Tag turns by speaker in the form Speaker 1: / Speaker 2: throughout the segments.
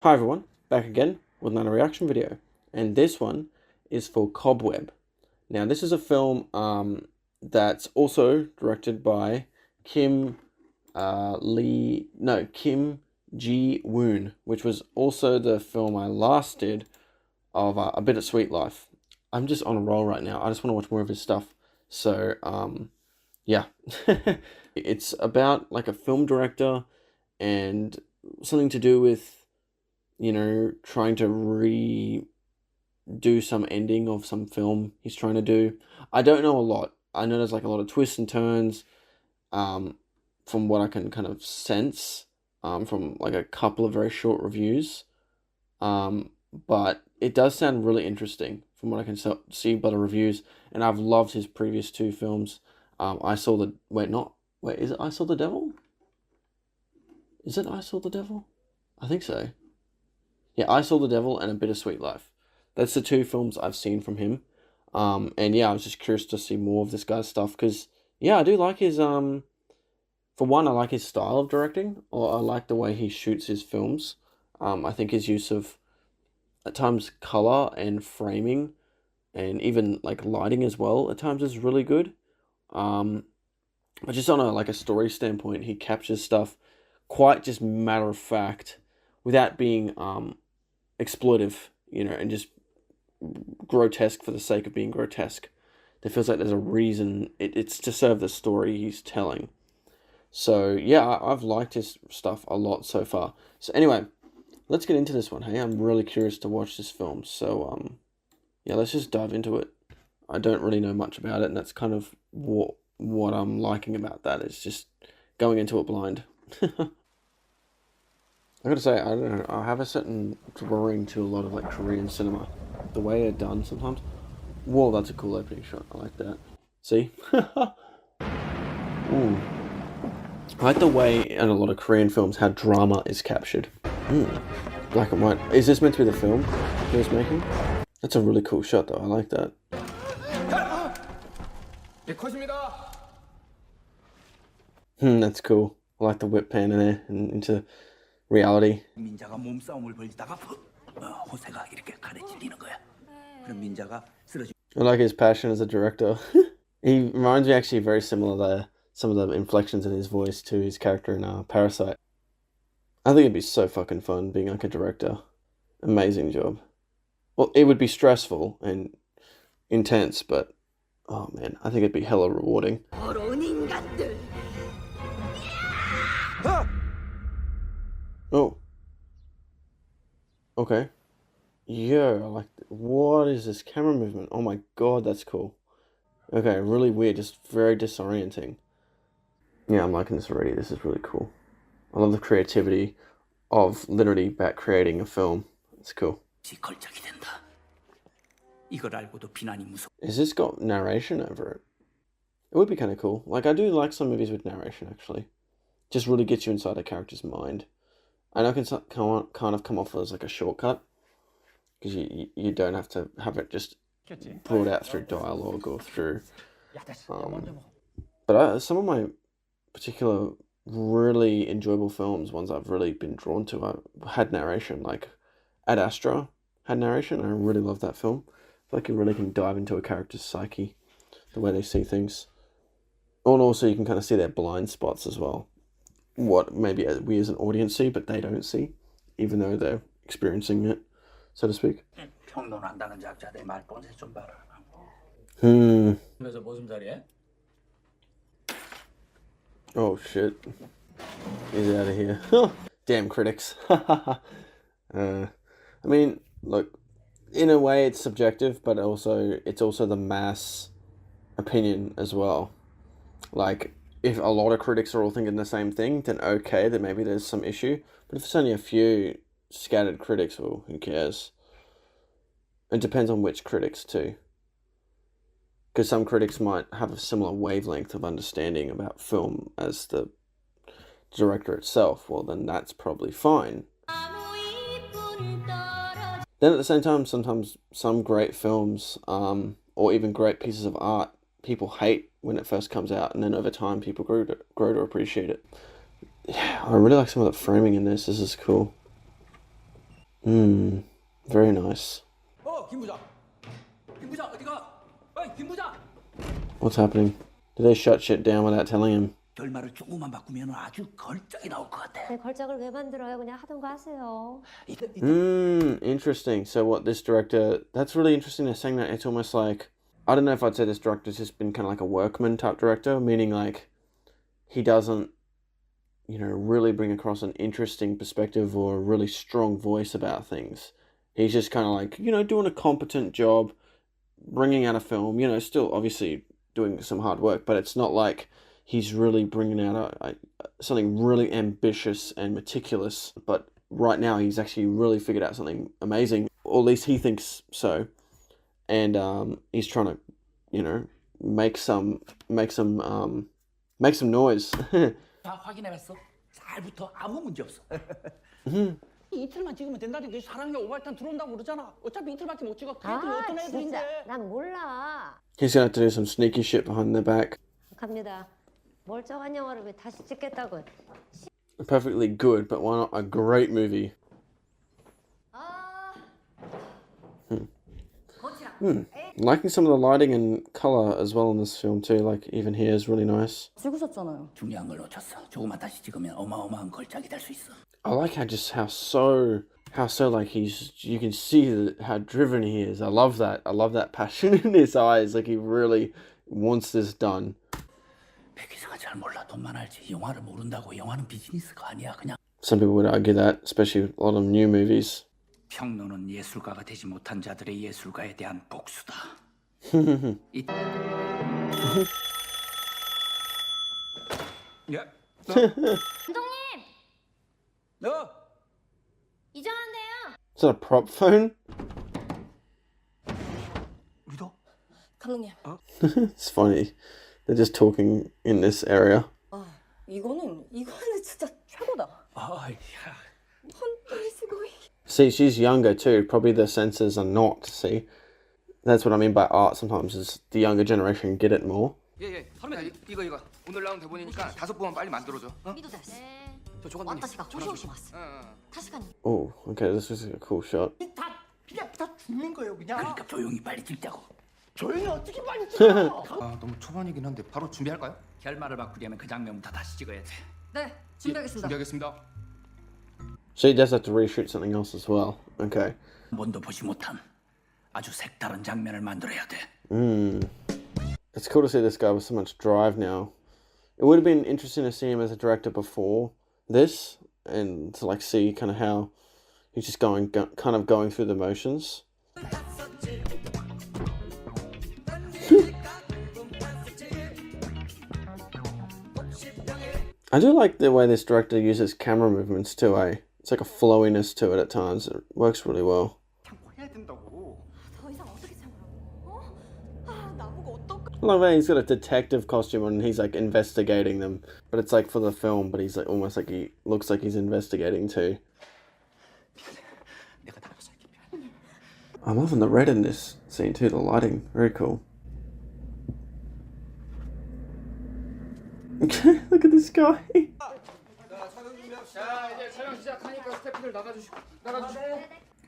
Speaker 1: Hi everyone, back again with another reaction video, and this one is for Cobweb. Now this is a film that's also directed by Kim Kim Jee-woon, which was also the film I last did of A Bittersweet Life. I'm just on a roll right now. I just want to watch more of his stuff. So yeah, it's about like a film director and something to do with trying to redo some ending of some film he's trying to do. I don't know a lot. I know there's like a lot of twists and turns, from what I can kind of sense, from like a couple of very short reviews. But it does sound really interesting from what I can see by the reviews, and I've loved his previous two films. I saw the is it I Saw the Devil? Is it I Saw the Devil? I think so. Yeah, I Saw the Devil and A Bittersweet Life. That's the two films I've seen from him. And yeah, I was just curious to see more of this guy's stuff because yeah, I do like his for one, I like his style of directing, or I like the way he shoots his films. I think his use of at times color and framing and even like lighting as well at times is really good. Um, but just on a story standpoint, he captures stuff quite just matter of fact without being exploitive, and just grotesque for the sake of being grotesque. There feels like there's a reason. It's to serve the story he's telling. So yeah, I've liked his stuff a lot so far. So anyway, let's get into this one. Hey, I'm really curious to watch this film. So yeah, let's just dive into it. I don't really know much about it, and that's kind of what I'm liking about that. Is just going into it blind. I gotta say, I don't know, I have a certain drawing to a lot of like Korean cinema. The way they're done sometimes. Whoa, that's a cool opening shot. I like that. See? Ooh. I like the way in a lot of Korean films how drama is captured. Black and white. Is this meant to be the film he was making? That's a really cool shot though. I like that. That's cool. I like the whip pan in there and into reality. I like his passion as a director. He reminds me actually very similar to some of the inflections in his voice to his character in Parasite. I think it'd be so fucking fun being like a director. Amazing job. Well, it would be stressful and intense, but oh man, I think it'd be hella rewarding. Oh, okay. Yeah, I like. What is this camera movement? Oh my god, that's cool. Okay, really weird, just very disorienting. Yeah, I'm liking this already. This is really cool. I love the creativity of literally about creating a film. It's cool. Is this got narration over it? It would be kind of cool. Like, I do like some movies with narration, actually. Just really gets you inside a character's mind. I know it can kind of come off as like a shortcut, because you don't have to have it just brought out through dialogue or through... but some of my particular really enjoyable films, ones I've really been drawn to, I had narration. Like Ad Astra had narration. I really love that film. I feel like you really can dive into a character's psyche, the way they see things. And also you can kind of see their blind spots as well. What maybe we as an audience see, but they don't see, even though they're experiencing it, so to speak. Oh shit. He's out of here. Damn critics. I mean, look, in a way it's subjective, but it's also the mass opinion as well. Like, if a lot of critics are all thinking the same thing, then okay, then maybe there's some issue. But if it's only a few scattered critics, well, who cares? It depends on which critics too. Because some critics might have a similar wavelength of understanding about film as the director itself. Well, then that's probably fine. Then at the same time, sometimes some great films, or even great pieces of art, people hate when it first comes out, and then over time people grow to appreciate it. Yeah, I really like some of the framing in this. This is cool. Very nice.
Speaker 2: 김 부장. 김 부장 어디가? 어이, 김 부장.
Speaker 1: What's happening? Did they shut shit down without telling him?
Speaker 2: 결말을 조금만 바꾸면 아주 걸작이 나올 것 같아.
Speaker 3: 네, 걸작을 왜 만들어요? 그냥 하던 거 하세요.
Speaker 1: Interesting. So what this director, that's really interesting they're saying that. It's almost like, I don't know if I'd say this director's just been kind of like a workman type director, meaning like he doesn't, you know, really bring across an interesting perspective or a really strong voice about things. He's just kind of like, you know, doing a competent job, bringing out a film, you know, still obviously doing some hard work, but it's not like he's really bringing out something really ambitious and meticulous. But right now he's actually really figured out something amazing, or at least he thinks so. And he's trying to, you know, make some noise.
Speaker 2: 다 확인해봤어. 잘 붙어. 아무 문제 없어. 이틀만 찍으면 된다니까. 사랑의 오발탄 들어온다고 그러잖아. 어차피 이틀밖에 못 찍어. 걔들 어떤 애들인데.
Speaker 3: 난 몰라.
Speaker 1: He's gonna have to do some sneaky shit behind their back.
Speaker 3: 갑니다. 멀쩡한 영화를 왜 다시 찍겠다고.
Speaker 1: Perfectly good, but why not a great movie? Liking some of the lighting and color as well in this film too. Like even here is really nice.
Speaker 3: 찍으셨잖아요.
Speaker 2: 중요한 걸 놓쳤어. 조금만 다시 찍으면 어마어마한 걸작이 될 수 있어.
Speaker 1: I like how like you can see how driven he is. I love that passion in his eyes. Like he really wants this done.
Speaker 2: 백기사가 잘 몰라. 돈만 알지. 영화를 모른다고. 영화는 비즈니스가 아니야. 그냥.
Speaker 1: Some people would argue that, especially with a lot of new movies.
Speaker 2: 평론은 예술가가 되지 못한 자들의 예술가에 대한 복수다. 야,
Speaker 3: 감독님!
Speaker 2: 너
Speaker 3: 이전한데요.
Speaker 1: Is that a prop phone?
Speaker 2: 우리도?
Speaker 3: 감독님.
Speaker 1: It's funny. They're just talking in this area.
Speaker 3: 이거는 진짜 최고다.
Speaker 2: 야.
Speaker 1: See, she's younger too. Probably the senses are not. See, that's what I mean by art. Sometimes is the younger generation get it more.
Speaker 4: 예. 선배 이거 오늘 나온 대본이니까 5부만 빨리 만들어줘. 어?
Speaker 3: 네.
Speaker 4: 저 조각님.
Speaker 3: 왔다시가 호시호시 왔어. 타시간이.
Speaker 1: Oh, okay. This is a cool shot.
Speaker 2: 다 죽는 거예요, 그냥. 그러니까 조용히 빨리 찍자고. 조용히 어떻게 빨리 찍어?
Speaker 4: 너무 초반이긴 한데 바로 준비할까요?
Speaker 2: 결말을 바꾸려면 그 장면부터 다시 찍어야 돼.
Speaker 3: 네, 준비하겠습니다.
Speaker 4: 준비하겠습니다.
Speaker 1: She does have to reshoot something else as well. Okay.
Speaker 2: 한 번도 보지 못한 아주 색다른 장면을 만들어야 돼.
Speaker 1: It's cool to see this guy with so much drive now. It would have been interesting to see him as a director before this, and to like see kind of how he's just kind of going through the motions. I do like the way this director uses camera movements too, eh? It's like a flowiness to it at times. It works really well.
Speaker 3: 더 이상 어떻게 참으라고? 나보고 어떡?
Speaker 1: I love that he's got a detective costume on and he's like investigating them. But it's like for the film, but he's like almost like he looks like he's investigating too. I'm loving the red in this scene too, the lighting. Very cool. Look at this guy.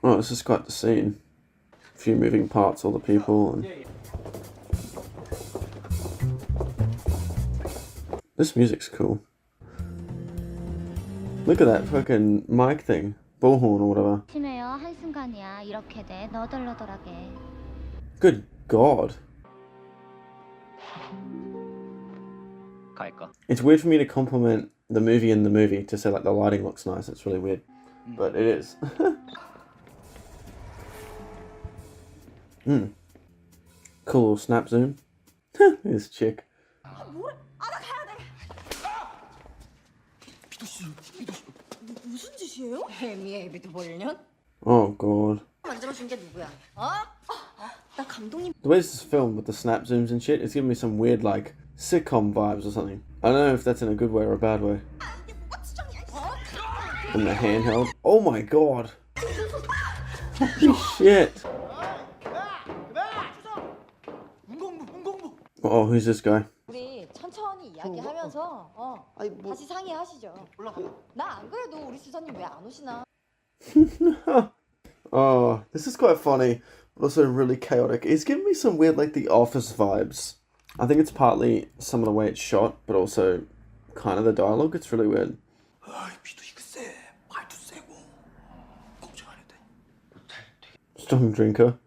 Speaker 1: Oh, this is quite the scene. A few moving parts, all the people. And... This music's cool. Look at that fucking mic thing. Bullhorn or whatever.
Speaker 5: 심해요. 한순간이야. 이렇게 돼. 너덜너덜하게.
Speaker 1: Good God.
Speaker 2: 갈까?
Speaker 1: It's weird for me to compliment the movie in the movie, to say like the lighting looks nice. It's really weird. But it is. Cool snap zoom. This chick.
Speaker 3: 무슨 짓이에요? 애미애비도 보려면?
Speaker 1: Oh God.
Speaker 3: 만들어준 게 누구야? 나 감독님.
Speaker 1: The way this is filmed with the snap zooms and shit, it's giving me some weird like sitcom vibes or something. I don't know if that's in a good way or a bad way. And the handheld. Oh my God. Holy shit. Oh, who's this guy?
Speaker 6: 우리 천천히 이야기하면서 다시 상의하시죠. 나 안 그래도 우리 수사님 왜 안 오시나?
Speaker 1: This is quite funny, but also really chaotic. It's giving me some weird, like, The Office vibes. I think it's partly some of the way it's shot, but also kind of the dialogue. It's really weird. Strong drinker.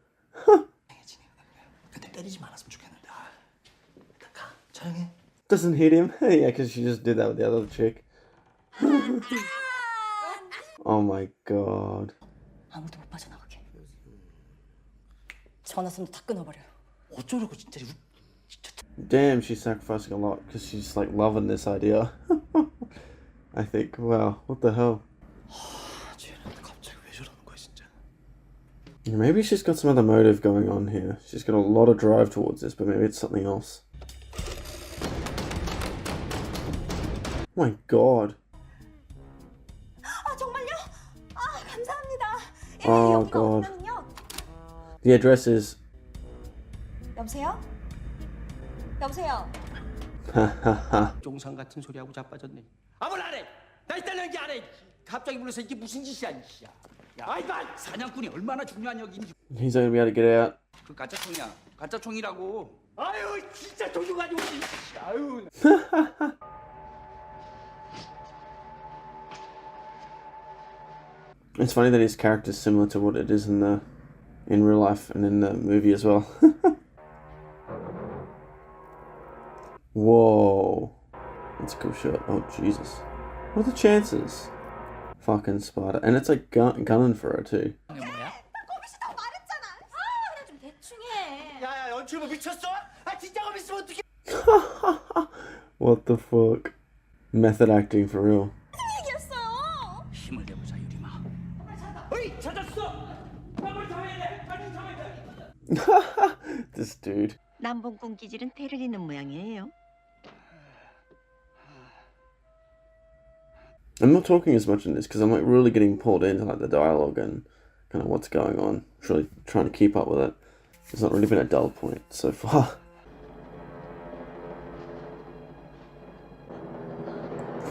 Speaker 1: Doesn't hit him. Yeah, because she just did that with the other chick. Oh my god.
Speaker 6: 아무도 못 빠져나가게. 전화선도 다 끊어버려요.
Speaker 2: 어쩌려고 진짜.
Speaker 1: Damn, she's sacrificing a lot because she's like loving this idea. I think, wow, what the hell? Maybe she's got some other motive going on here. She's got a lot of drive towards this, but maybe it's something else. Oh my god.
Speaker 6: 아 정말요? 아 감사합니다.
Speaker 1: Oh god. The address is.
Speaker 6: 여보세요? 여보세요?
Speaker 1: Hahaha.
Speaker 2: 종상 같은 소리하고 자빠졌네. 아무나 안 해. 나 일단 연기 안 해. 갑자기 불러서 이게 무슨 짓이야, 이씨야. 야, 아이가 사냥꾼이 얼마나 중요한 역인지.
Speaker 1: He's not gonna be able to get out.
Speaker 2: 그 가짜 총이야. 가짜 총이라고. 아유, 진짜 종류 가지고 오지. 아유.
Speaker 1: It's funny that his character is similar to what it is in real life and in the movie as well. Whoa. That's a cool shot. Oh, Jesus. What are the chances? Fucking spider. And it's like gunning for her, too.
Speaker 2: 이게 뭐야?
Speaker 6: 거기서도 말했잖아. 아 그냥 좀 대충 해.
Speaker 2: 야야, 연출부 미쳤어? 아, 진짜 거기 있으면 어떡해?
Speaker 1: What the fuck? Method acting for real.
Speaker 6: 얘기했어요.
Speaker 2: 힘을 내보자, 유리마. 어이, 찾았어. 빨리 잡아야 돼. 빨리 잡아야 돼.
Speaker 1: This dude.
Speaker 7: 남봉꾼 기질은 패를 잇는 모양이에요.
Speaker 1: I'm not talking as much in this because I'm like really getting pulled into like the dialogue and kind of what's going on. Just really trying to keep up with it. There's not really been a dull point so far.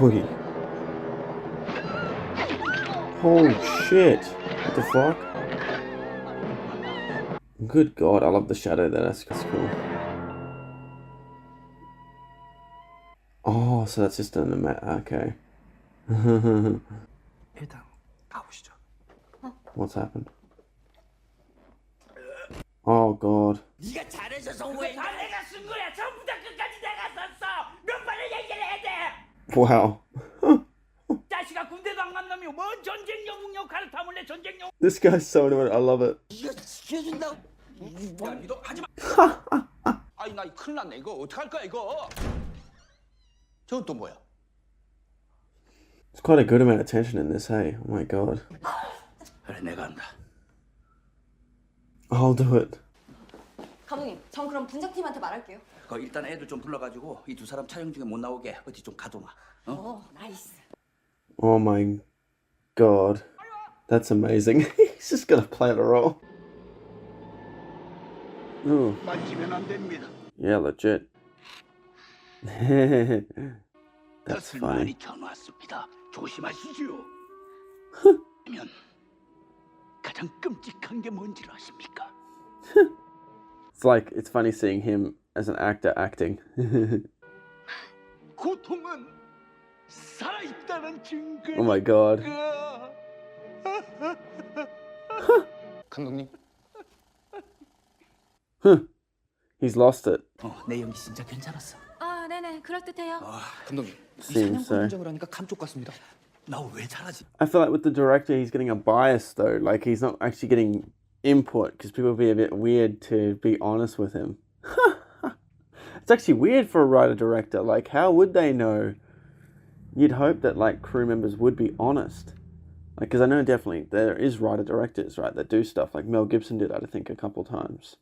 Speaker 1: Whee. Holy shit. What the fuck? Good god, I love the shadow there. That's cool. Oh, so that's just in the mat. Okay.
Speaker 2: 일단 가보시죠.
Speaker 1: What's happened? Oh god.
Speaker 2: 네가 잘해줘서 왜? 다 내가 쓴 거야. 전부 다 끝까지 내가 썼어. 몇 번을 얘기를 해야 돼.
Speaker 1: Wow.
Speaker 2: 자식아 군대도 안 간 놈이 뭔 전쟁 영웅 역할을 타물래 전쟁 영웅.
Speaker 1: This guy's so annoying. I love it.
Speaker 2: 네가 지켜준다고. 야, 니도 하지 마. 아이, 나 큰일 났네. 이거 어떡할 거야 이거. 저건 또 뭐야?
Speaker 1: There's quite a good amount of tension in this, hey? Oh my god.
Speaker 2: 그래, 내가 한다.
Speaker 1: I'll do it.
Speaker 6: 감독님, 전 그럼 분장팀한테 말할게요.
Speaker 2: 일단 애들 좀 불러가지고 이 두 사람 촬영 중에 못 나오게 어디 좀 가둬놔. 어?
Speaker 6: 나이스.
Speaker 1: Oh my god. That's amazing. He's just gonna play the role. Ooh.
Speaker 2: 만지면 안 됩니다.
Speaker 1: Yeah, legit. That's funny.
Speaker 2: 켜놨습니다. 조심하시지요. 그러면 가장 끔찍한 게 뭔지 아십니까?
Speaker 1: It's funny seeing him as an actor acting.
Speaker 2: 고통은 살아있다는 증거.
Speaker 1: Oh my god.
Speaker 2: 감독님.
Speaker 1: He's lost it.
Speaker 2: 내 연기 진짜 괜찮았어.
Speaker 6: 아, 네네, 그럴듯해요.
Speaker 2: 감독님.
Speaker 1: Seems so.
Speaker 2: 인정을 하니까 감쪽 같습니다. 나 왜 잘하지?
Speaker 1: I feel like with the director, he's getting a bias though. Like he's not actually getting input because people would be a bit weird to be honest with him. It's actually weird for a writer-director. Like, how would they know? You'd hope that like crew members would be honest. Like, because I know definitely there is writer-directors, right, that do stuff. Like Mel Gibson did, I think, a couple times.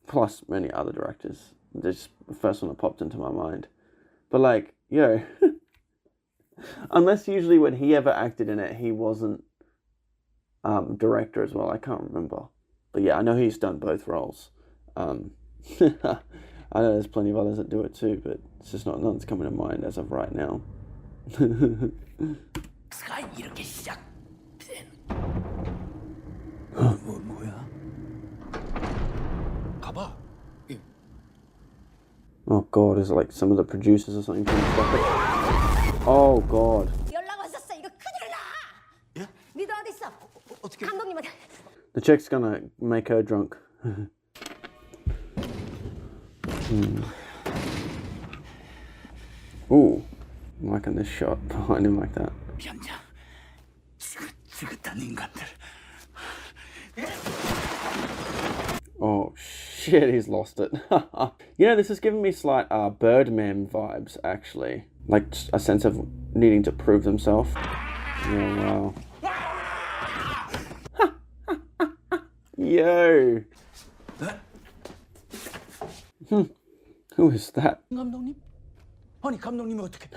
Speaker 1: Plus many other directors. Just the first one that popped into my mind. But like, yo, unless usually when he ever acted in it, he wasn't director as well. I can't remember. But yeah, I know he's done both roles. I know there's plenty of others that do it too, but it's just nothing's coming to mind as of right now.
Speaker 2: 스가 이렇게 시작된
Speaker 1: Oh god, is it like some of the producers or something trying to stop it? Oh god.
Speaker 3: 연락 왔었어. 이거 큰일 나.
Speaker 2: 예?
Speaker 3: 니도 어디 있어?
Speaker 2: 어떻게?
Speaker 3: 감독님한테.
Speaker 1: The chick's gonna make her drunk. Ooh, I'm liking this shot behind him like that.
Speaker 2: 현장. 지긋지긋한 인간들.
Speaker 1: Oh shit, he's lost it. You know, this is giving me slight Birdman vibes, actually. Like a sense of needing to prove themselves. Yeah, wow. Yo! Who is that?
Speaker 2: 감독님? 아니 감독님이 어떻게?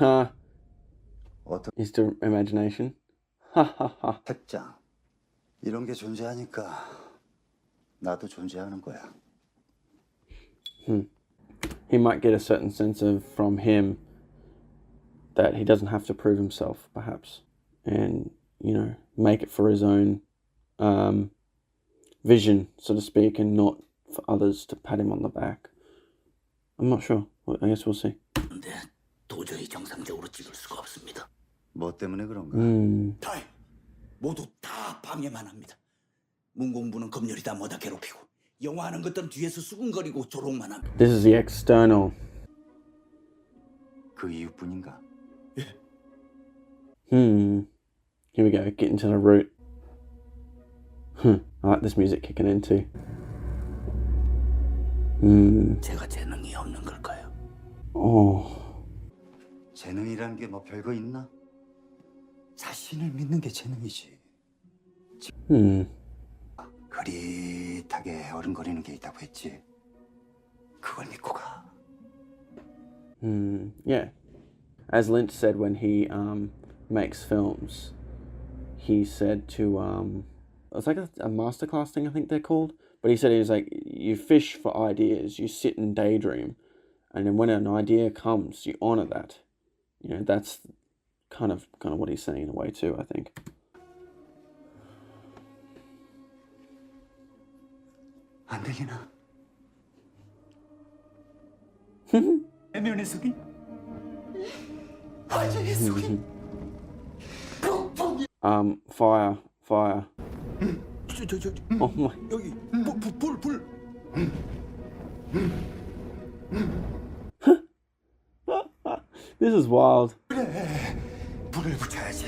Speaker 1: Is the imagination?
Speaker 8: 책장 이런 게 존재하니까 나도 존재하는 거야.
Speaker 1: He might get a certain sense of from him that he doesn't have to prove himself, perhaps, and you know, make it for his own vision, so to speak, and not for others to pat him on the back. I'm not sure. I guess we'll see.
Speaker 2: 근데 도저히 정상적으로 찍을 수가 없습니다.
Speaker 8: 뭐 때문에 그런가?
Speaker 2: 다 모두 다 방해만 합니다. 문공부는 검열이다 뭐다 괴롭히고 영화 하는 것들은 뒤에서 수근거리고 조롱만 합니다.
Speaker 1: This is the external.
Speaker 8: 그 이유뿐인가?
Speaker 1: Here we go. Get into the root. I like this music kicking in too.
Speaker 2: 제가 재능이 없는 걸까요?
Speaker 1: Oh.
Speaker 8: 재능이라는 게 뭐 별거 있나? 자신을 믿는 게 재능이지. 그릿하게 어른거리는 게 있다고 했지. 그걸 믿고 가.
Speaker 1: Yeah. As Lynch said when he makes films, he said to it's like a masterclass thing, I think they're called. But he said, he was like, you fish for ideas, you sit and daydream, and then when an idea comes, you honor that. You know, that's kind of what he's saying in a way too, I think.
Speaker 8: 안 되기나?
Speaker 2: 내면의 속이 화제의 속이
Speaker 1: Fire.
Speaker 2: 저
Speaker 1: Oh my.
Speaker 2: 여기 불
Speaker 1: This is wild.
Speaker 2: 그래 불을 붙여야지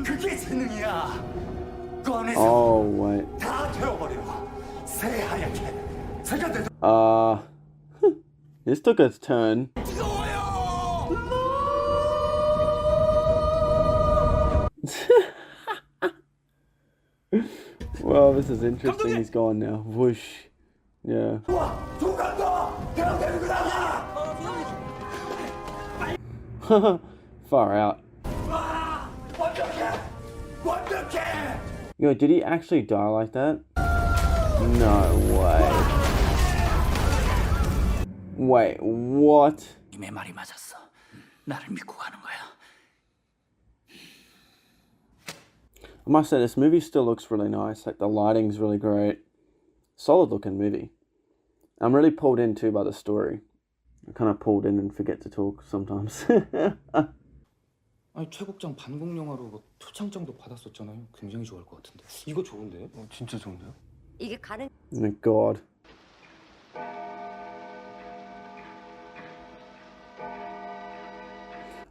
Speaker 2: 그게 재능이야 그 안에서
Speaker 1: Oh wait.
Speaker 2: 다 태워버려 새하얗게 새가 돼
Speaker 1: This took a turn.
Speaker 2: 뜨거워요
Speaker 1: Well, this is interesting. He's gone now. Whoosh. Yeah. Far out. Yo, did he actually die like that? No way. Wait, what?
Speaker 2: 님의 말이 맞았어 나를 믿고 가는 거야
Speaker 1: I must say, this movie still looks really nice. Like, the lighting's really great. Solid looking movie. I'm really pulled in too by the story. I kind of pulled in and forget to talk sometimes.
Speaker 4: 아니 최국장 반공 영화로 뭐 표창장도 받았었잖아요. 굉장히 좋아할 것 같은데. 이거 좋은데요? 진짜 좋은데요?
Speaker 3: 이게 가는
Speaker 1: Oh my god.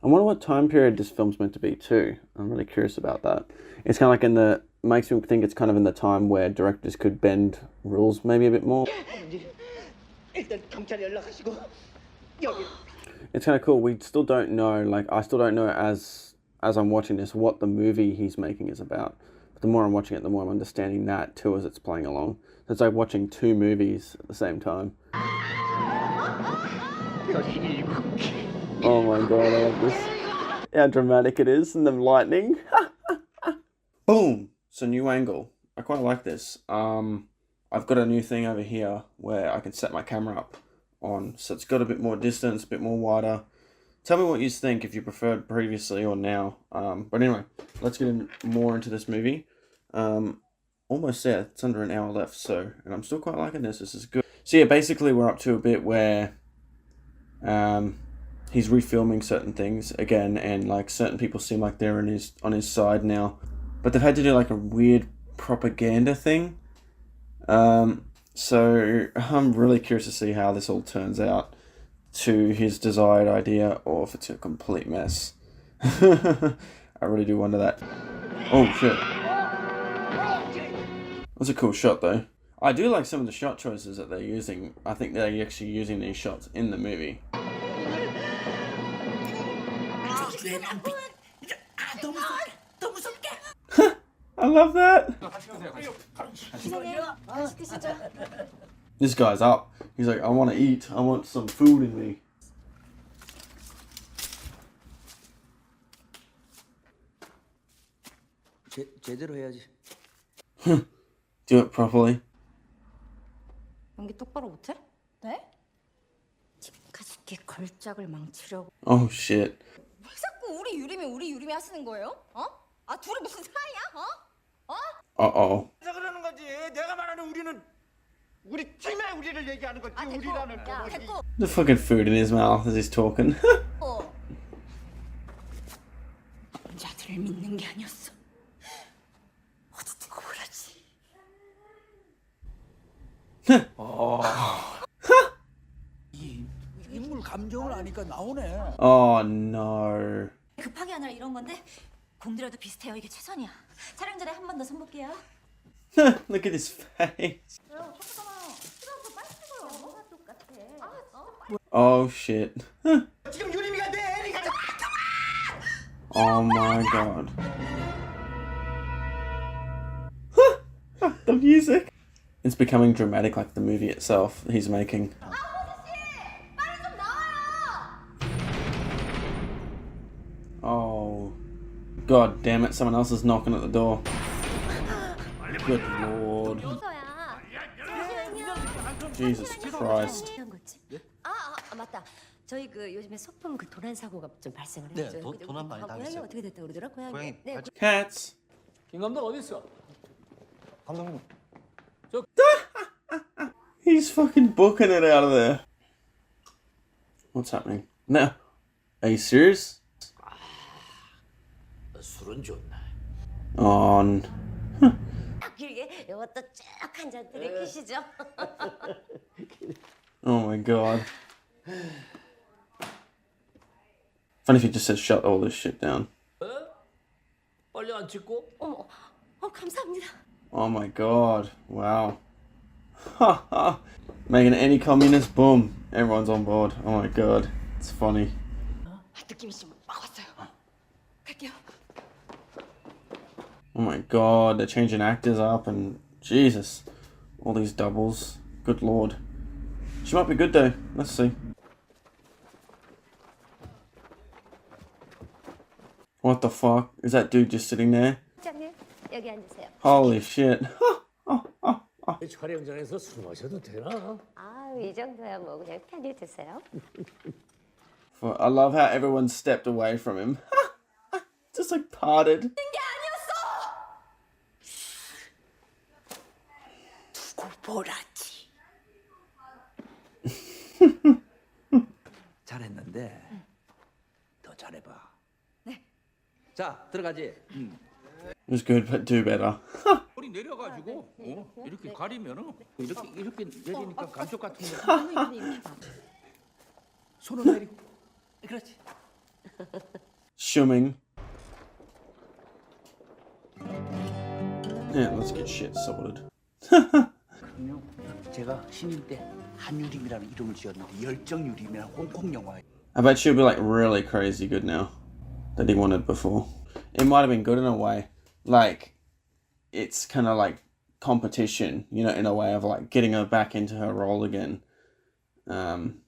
Speaker 1: I wonder what time period this film's meant to be too. I'm really curious about that. It's kind of like makes me think it's kind of in the time where directors could bend rules maybe a bit more.
Speaker 2: 일단 경찰에 연락하시고 여기
Speaker 1: It's kind of cool. We still don't know, like, I still don't know as I'm watching this what the movie he's making is about. But the more I'm watching it, the more I'm understanding that too as it's playing along. So it's like watching two movies at the same time. Oh my god, I love this. How dramatic it is, and the lightning. Boom! It's a new angle. I quite like this. I've got a new thing over here where I can set my camera up on. So it's got a bit more distance, a bit more wider. Tell me what you think, if you preferred previously or now. But anyway, let's get more into this movie. Almost there. It's under an hour left, and I'm still quite liking this. This is good. So yeah, basically we're up to a bit where he's refilming certain things again, and like certain people seem like they're on his side now, but they've had to do like a weird propaganda thing. So I'm really curious to see how this all turns out to his desired idea, or if it's a complete mess. I really do wonder that. Oh shit. That's a cool shot though. I do like some of the shot choices that they're using. I think they're actually using these shots in the movie. I love that. This guy's up. He's like, I want to eat. I want some food in me.
Speaker 2: 제대로 해야지.
Speaker 1: Do it properly.
Speaker 3: 연기 똑바로 못해? 네? 집까지 걸작을 망치려고.
Speaker 1: Oh shit.
Speaker 6: 왜 자꾸 우리 유림이 하시는 거예요? 어? 아 둘이 무슨 사이야? 어?
Speaker 1: Uh-oh.
Speaker 2: 그래서 그러는 거지. 내가 말하는 우리는 우리 팀의 우리를 얘기하는 거지. 우리라는
Speaker 6: 야 됐고.
Speaker 1: The fucking food in his mouth as he's talking.
Speaker 6: 남자들을 믿는 게 아니었어. 어디 두고 그러지?
Speaker 2: 이 인물 감정을 아니까 나오네.
Speaker 1: Oh no.
Speaker 6: 급하게 하느라 이런 건데 공들여도 비슷해요. 이게 최선이야. 촬영 전에 한 번 더 손볼게요.
Speaker 1: Look at his face. Oh shit.
Speaker 2: 지금 유림이가 내 애리가
Speaker 1: Oh my god. The music. It's becoming dramatic like the movie itself he's making. Oh. God damn it, someone else is knocking at the door. Good lord. Jesus Christ.
Speaker 3: 아 맞다. 저희 그 요즘에 소품 그 도난 사고가 좀 발생을
Speaker 8: 네,
Speaker 3: 했죠.
Speaker 8: 도난 많이
Speaker 3: 고양이
Speaker 8: 당했어요.
Speaker 3: 어떻게 됐다 그러더라? 고양이.
Speaker 8: 고양이
Speaker 3: 네.
Speaker 1: Cats.
Speaker 2: 김 감독 어디 있어?
Speaker 8: 감독님.
Speaker 1: He's fucking booking it out of there. What's happening? No. Are you serious?
Speaker 2: 술은 좋네.
Speaker 1: On.
Speaker 3: 길게 이것도 쭉 한 잔 들이키시죠.
Speaker 1: Oh my god. Funny if he just said shut all this shit down.
Speaker 2: 빨리 안 찍고?
Speaker 3: 어머, 감사합니다.
Speaker 1: Oh my god. Wow. Making any communist, boom. Everyone's on board. Oh my god. It's funny.
Speaker 3: 느낌이 좀 막 왔어요. 갈게요.
Speaker 1: Oh my god. They're changing actors up and Jesus. All these doubles. Good lord. She might be good though. Let's see. What the fuck? Is that dude just sitting there?
Speaker 3: 부장님 여기 앉으세요.
Speaker 1: Holy shit.
Speaker 2: 촬영장에서 술 마셔도 되나?
Speaker 3: 이 정도야 뭐 그냥 편히 드세요.
Speaker 1: I love how everyone stepped away from him. Just like parted.
Speaker 6: 두고 보라지.
Speaker 2: 잘했는데 더 잘해봐. 네. 자 들어가지.
Speaker 1: It was good, but do better.
Speaker 2: 머리 내려가지고 이렇게 가리면은 이렇게 내리니까 감쪽 같은 거. 손을 내리고. 그렇지.
Speaker 1: Shuming. Yeah, let's get shit sorted.
Speaker 2: 그럼요. 제가 신인 때 한유림이라는 이름을 지었는데 열정유림이라는 홍콩 영화에.
Speaker 1: I bet she'll be like really crazy good now that he wanted before. It might have been good in a way. Like, it's kind of like competition, you know, in a way of like getting her back into her role again. Kind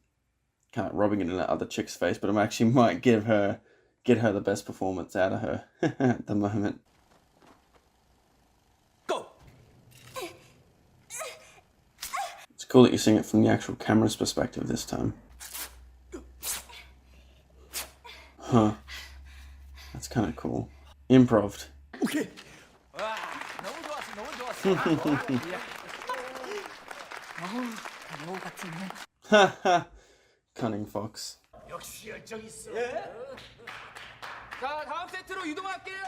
Speaker 1: of rubbing it in that other chick's face, but it actually might get her the best performance out of her at the moment.
Speaker 2: Go.
Speaker 1: It's cool that you're seeing it from the actual camera's perspective this time. Huh. That's kind of cool. Improved.
Speaker 2: 오케이. 와, 너무 좋았어. 여우 같은 놈.
Speaker 1: Haha. Cunning fox.
Speaker 2: 역시 열정 있어. 자, 다음 세트로 이동할게요.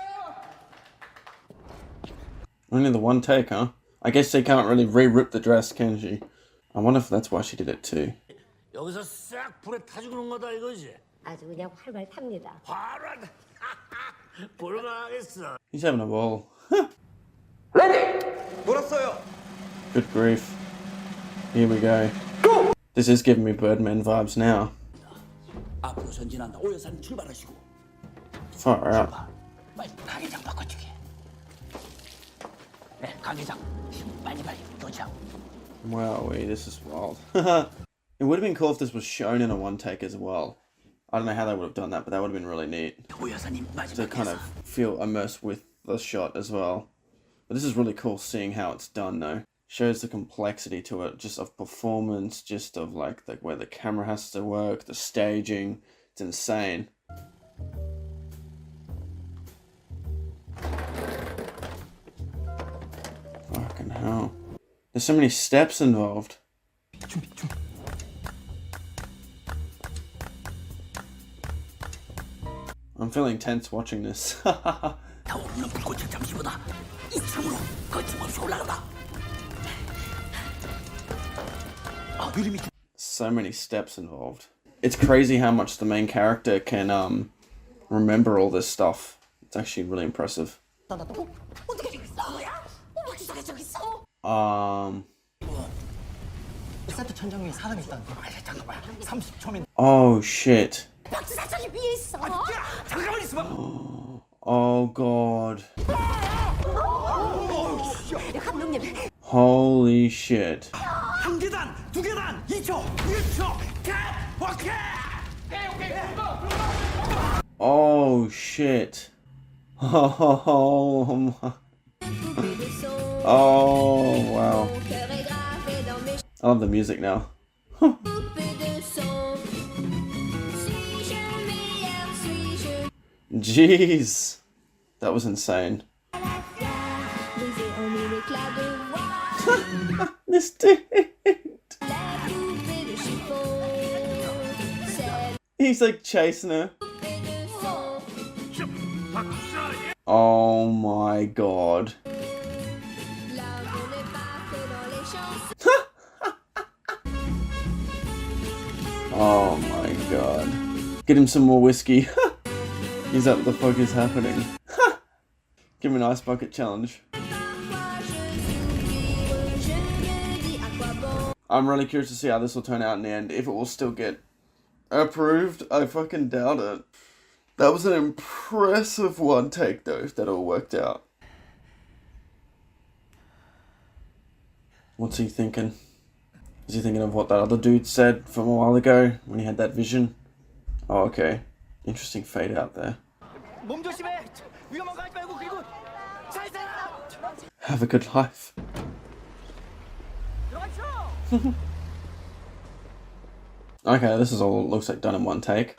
Speaker 1: Only the one take, huh? I guess they can't really re-rip the dress, can she? I wonder if that's why she did it too.
Speaker 2: 여기서 싹 불에 타주는 거다 이거지.
Speaker 3: 아주 그냥 활발 탑니다.
Speaker 2: 바로 볼만하겠어.
Speaker 1: He's having a ball.
Speaker 8: 몰았어요.
Speaker 1: Good grief. Here we go. This is giving me Birdman vibes now.
Speaker 2: 앞으로 전진한다. 오 여사님 출발하시고.
Speaker 1: Far out.
Speaker 2: 빨리 가게장 바꿔주게. 네, 가게장. 빨리 도착.
Speaker 1: Wowee, this is wild. It would have been cool if this was shown in a one take as well. I don't know how they would have done that, but that would have been really neat
Speaker 2: 오 여사님
Speaker 1: to kind
Speaker 2: 마지막에서.
Speaker 1: of feel immersed with the shot as well. But this is really cool seeing how it's done though. Shows the complexity to it, just of performance, just of like the where the camera has to work, the staging. It's insane. Fucking hell. There's so many steps involved.
Speaker 2: 준비.
Speaker 1: I'm feeling tense watching this.
Speaker 2: 타오르는 불꽃을 잠시보다 이 참으로 거침없이 올라가다. 아, 유림이
Speaker 1: So many steps involved. It's crazy how much the main character can remember all this stuff. It's actually really impressive.
Speaker 6: 어떻게 되겠어? 뭐야? 저기 있어.
Speaker 2: 세트 천장 위에 사람이 있다는 거. 아, 잠깐만. 30초면.
Speaker 1: Oh shit.
Speaker 6: 박지사 저기 위에 있어.
Speaker 2: 잠깐만 있어봐.
Speaker 1: Oh god.
Speaker 6: 감독님.
Speaker 1: Holy shit.
Speaker 2: 한 계단, 두 계단, 2초, 1초, 오케이.
Speaker 1: Oh shit. Oh my. Oh wow. I love the music now. Jeez. That was insane. This dude. He's like chasing her. Oh my god. Oh my god. Get him some more whiskey. Is that what the fuck is happening? Give him an ice bucket challenge. I'm really curious to see how this will turn out in the end. If it will still get approved, I fucking doubt it. That was an impressive one take though, that all worked out. What's he thinking? Is he thinking of what that other dude said from a while ago when he had that vision? Oh, okay. Interesting fade out there.
Speaker 2: 몸 조심해. 위험한 거 하지 말고 그리고 잘 살아.
Speaker 1: Have a good life. Okay, this is all looks like done in one take.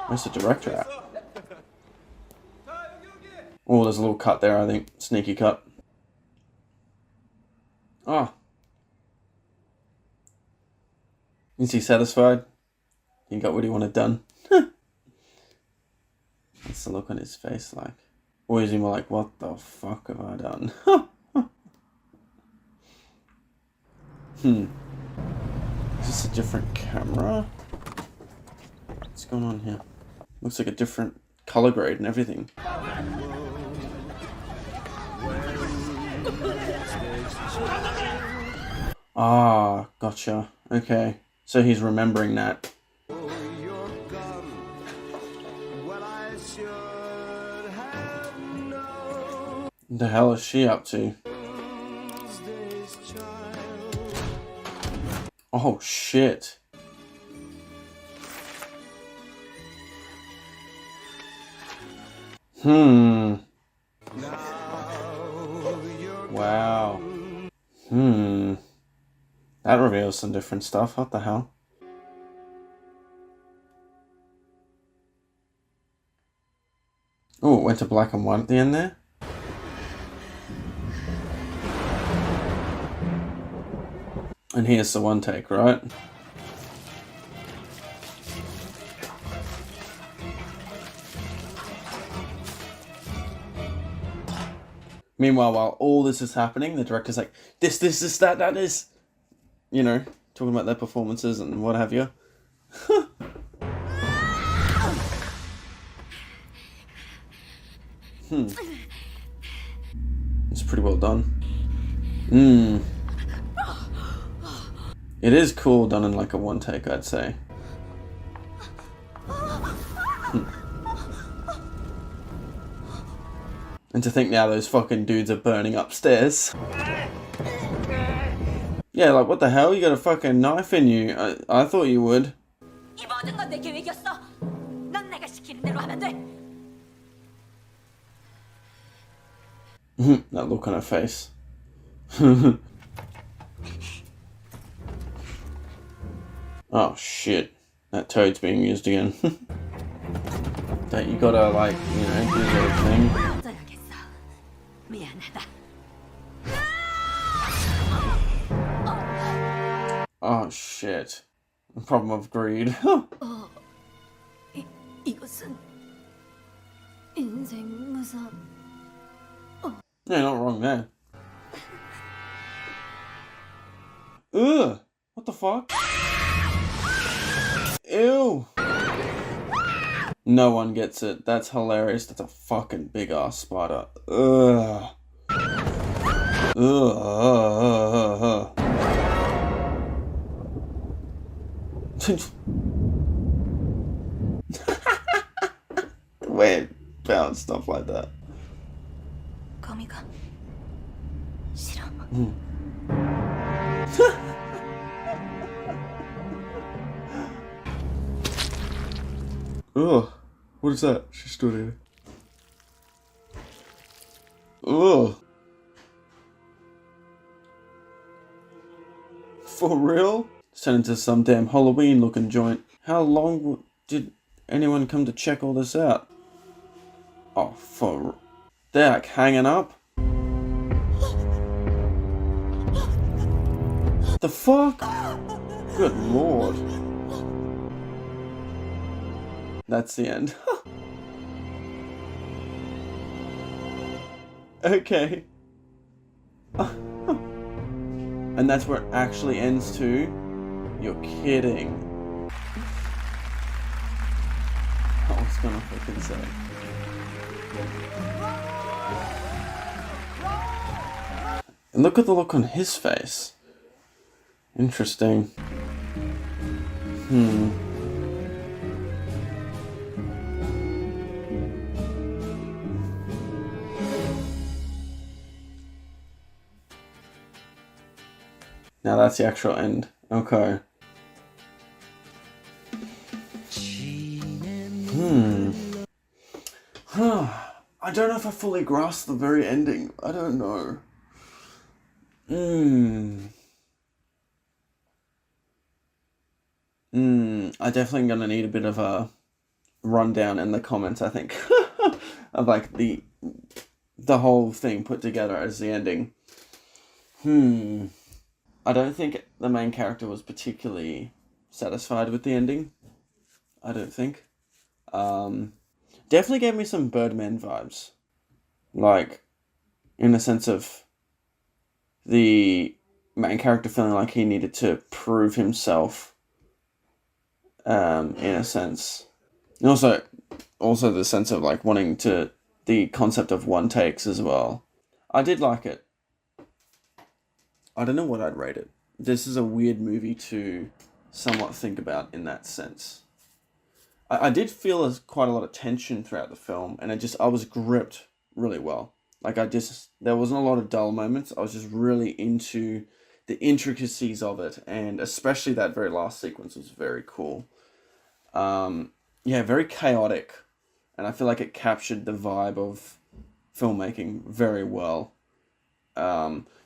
Speaker 1: Where's the director at? Oh, there's a little cut there, I think. Sneaky cut. Oh. Is he satisfied? He got what he wanted done. What's the look on his face like? Or is he more like, what the fuck have I done? Is this a different camera? What's going on here? Looks like a different color grade and everything. Ah, gotcha. Okay. So he's remembering that. What the hell is she up to? Oh shit. Wow. That reveals some different stuff. What the hell? Oh, it went to black and white at the end there. And here's the one take, right? Meanwhile, while all this is happening, the director's like, this, that is. You know, talking about their performances and what have you. It's pretty well done. It is cool done in like a one take, I'd say. And to think now those fucking dudes are burning upstairs. Yeah, like what the hell? You got a fucking knife in you. I thought you would.
Speaker 3: 이 모든 건 내 계획이었어. 넌 내가 시키는 대로 하면 돼.
Speaker 1: That look on her face. Oh shit. That toad's being used again. Don't you gotta like, you know, do the thing.
Speaker 3: 써야겠어. 미안하다.
Speaker 1: Oh shit. The problem of greed.
Speaker 3: 이것은 인생 무상.
Speaker 1: Yeah, not wrong there. Ugh! What the fuck? Ew! No one gets it. That's hilarious. That's a fucking big ass spider. Ugh. Ugh. The way it bounced stuff like that.
Speaker 3: 거미가 싫어.
Speaker 1: Ugh. What is that? She stood here. Ugh. For real? It's turned into some damn Halloween looking joint. How long did anyone come to check all this out? Oh, for... They're like hanging up? The fuck? Good lord. That's the end. Okay. And that's where it actually ends too? You're kidding. I was gonna fucking say. And look at the look on his face. Interesting. Now that's the actual end. Okay. I don't know if I fully grasped the very ending. I don't know. I definitely gonna need a bit of a rundown in the comments, I think. Of like the whole thing put together as the ending. I don't think the main character was particularly satisfied with the ending. I don't think. Definitely gave me some Birdman vibes. Like, in the sense of the main character feeling like he needed to prove himself, in a sense. And also the sense of like wanting to, the concept of one takes as well. I did like it. I don't know what I'd rate it. This is a weird movie to somewhat think about in that sense. I did feel quite a lot of tension throughout the film, and I was gripped really well. Like there wasn't a lot of dull moments. I was just really into the intricacies of it, and especially that very last sequence was very cool. Yeah, very chaotic, and I feel like it captured the vibe of filmmaking very well.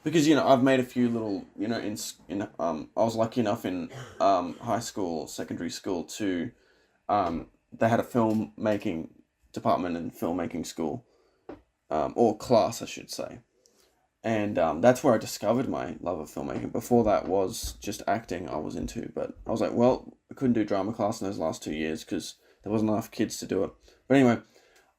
Speaker 1: Because, you know, I've made a few little, you know, I was lucky enough in high school, secondary school to, they had a filmmaking department in filmmaking school, or class, I should say. And that's where I discovered my love of filmmaking. Before that was just acting I was into. But I was like, well, I couldn't do drama class in those last 2 years because there wasn't enough kids to do it. But anyway,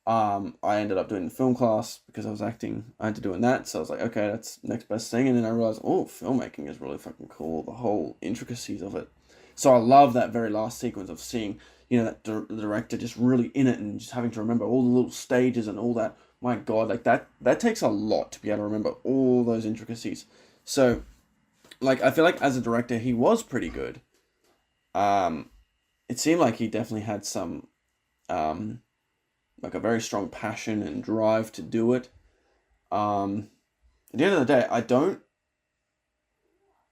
Speaker 1: I ended up doing film class because I was acting. I had to doing that. So I was like, okay, that's next best thing. And then I realized, oh, filmmaking is really fucking cool. The whole intricacies of it. So I love that very last sequence of seeing, that the director just really in it and just having to remember all the little stages and all that. My God, like that takes a lot to be able to remember all those intricacies. So, like, I feel like as a director, he was pretty good. It seemed like he definitely had some, like a very strong passion and drive to do it. At the end of the day, I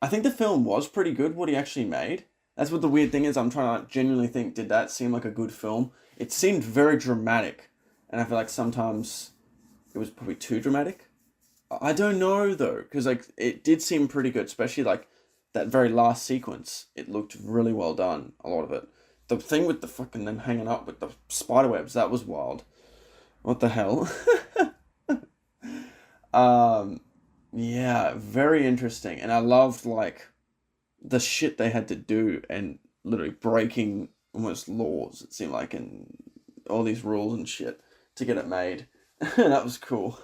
Speaker 1: think the film was pretty good, what he actually made. That's what the weird thing is. I'm trying to genuinely think, did that seem like a good film? It seemed very dramatic. And I feel like sometimes it was probably too dramatic. I don't know, though. Because, like, it did seem pretty good. Especially, like, that very last sequence. It looked really well done, a lot of it. The thing with the fucking them hanging up with the spiderwebs, that was wild. What the hell? Yeah, very interesting. And I loved, like, the shit they had to do and literally breaking almost laws, it seemed like, and all these rules and shit to get it made. That was cool.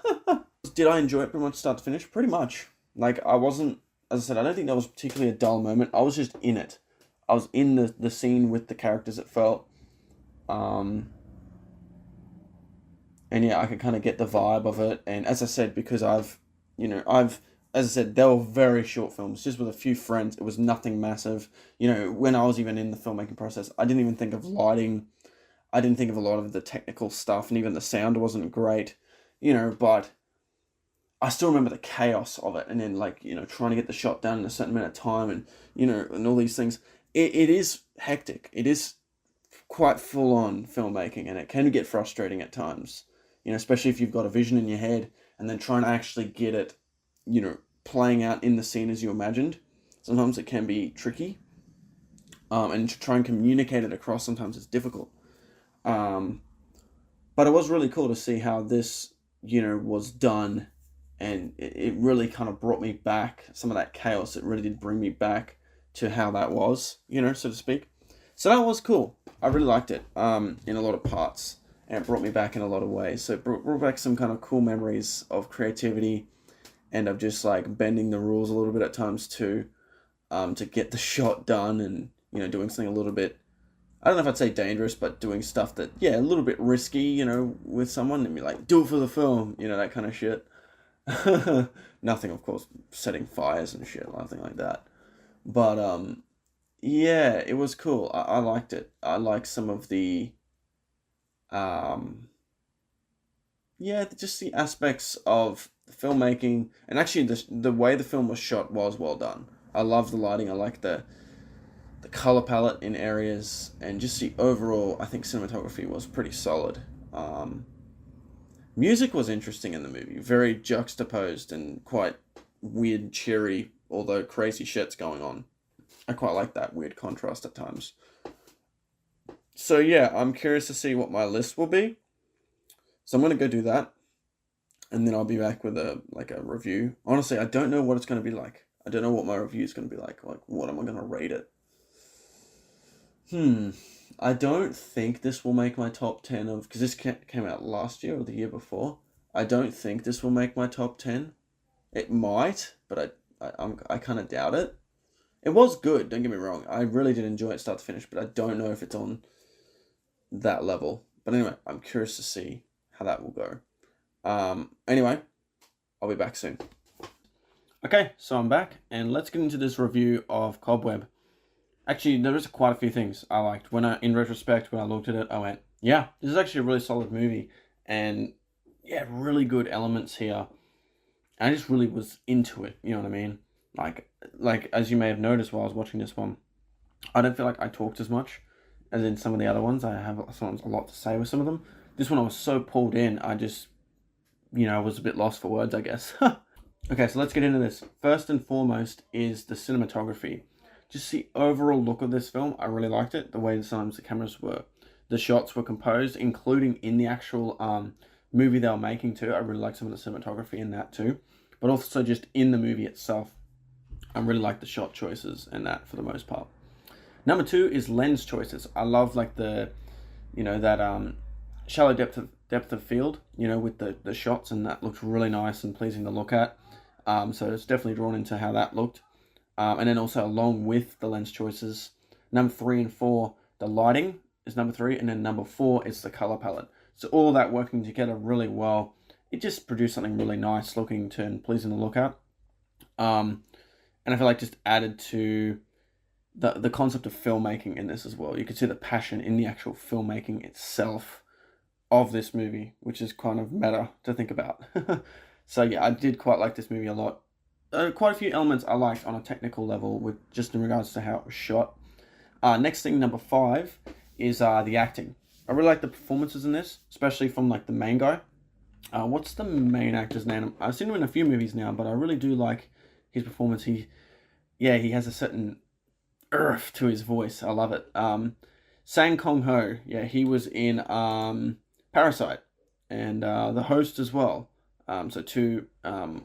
Speaker 1: Did I enjoy it pretty much start to finish? Pretty much. Like, I wasn't, as I said, I don't think that was particularly a dull moment. I was just in it. I was in the scene with the characters, it felt. And yeah, I could kind of get the vibe of it. And as I said, because as I said, they were very short films, just with a few friends. It was nothing massive. When I was even in the filmmaking process, I didn't even think of lighting. I didn't think of a lot of the technical stuff, and even the sound wasn't great, but I still remember the chaos of it. And then, like, trying to get the shot done in a certain amount of time and, and all these things. It is hectic. It is quite full-on filmmaking, and it can get frustrating at times, especially if you've got a vision in your head and then trying to actually get it, playing out in the scene as you imagined. Sometimes it can be tricky. And to try and communicate it across, sometimes it's difficult. But it was really cool to see how this, was done, and it really kind of brought me back, some of that chaos. It really did bring me back to how that was, so to speak. So that was cool. I really liked it, in a lot of parts, and it brought me back in a lot of ways. So it brought back some kind of cool memories of creativity and of just, like, bending the rules a little bit at times too, to get the shot done and, doing something a little bit, I don't know if I'd say dangerous, but doing stuff that, yeah, a little bit risky, with someone, and be like, do it for the film, that kind of shit. Nothing, of course, setting fires and shit, nothing like that. But, yeah, it was cool. I liked it. I like some of the, yeah, just the aspects of the filmmaking, and actually the way the film was shot was well done. I love the lighting. I like the color palette in areas, and just the overall, I think cinematography was pretty solid. Music was interesting in the movie, very juxtaposed and quite weird, cheery, although crazy shit's going on. I quite like that weird contrast at times. So yeah, I'm curious to see what my list will be. So I'm going to go do that, and then I'll be back with a review. Honestly, I don't know what it's going to be like. I don't know what my review is going to be like. Like, what am I going to rate it? I don't think this will make my top 10 of, because this came out last year or the year before. I don't think this will make my top 10. It might, but I kind of doubt it. It was good, don't get me wrong. I really did enjoy it start to finish, but I don't know if it's on that level. But anyway, I'm curious to see how that will go. Anyway, I'll be back soon. Okay, so I'm back, and let's get into this review of Cobweb. Actually, there was quite a few things I liked. In retrospect, when I looked at it, I went, yeah, this is actually a really solid movie. And yeah, really good elements here. I just really was into it, you know what I mean? Like as you may have noticed while I was watching this one, I don't feel like I talked as much as in some of the other ones. I have sometimes a lot to say with some of them. This one I was so pulled in, I just, was a bit lost for words, I guess. Okay, so let's get into this. First and foremost is the cinematography. Just the overall look of this film, I really liked it. The way sometimes the shots were composed, including in the actual movie they were making too. I really liked some of the cinematography in that too. but also just in the movie itself. I really like the shot choices and that for the most part. Number 2 is lens choices. I love like the, that shallow depth of field, with the shots, and that looks really nice and pleasing to look at. So it's definitely drawn into how that looked. And then also along with the lens choices, number 3 and 4, the lighting is number 3, and then number 4 is the color palette. So all of that working together really well, it just produced something really nice looking to and pleasing to look at. And I feel like just added to the concept of filmmaking in this as well. You could see the passion in the actual filmmaking itself of this movie, which is kind of meta to think about. So yeah, I did quite like this movie a lot. Quite a few elements I liked on a technical level, with just in regards to how it was shot. Next thing, number 5, is the acting. I really like the performances in this, especially from like the main guy. What's the main actor's name? I've seen him in a few movies now, but I really do like his performance. He has a certain earth to his voice. I love it. Song Kang-ho, he was in Parasite and The Host as well. So 2,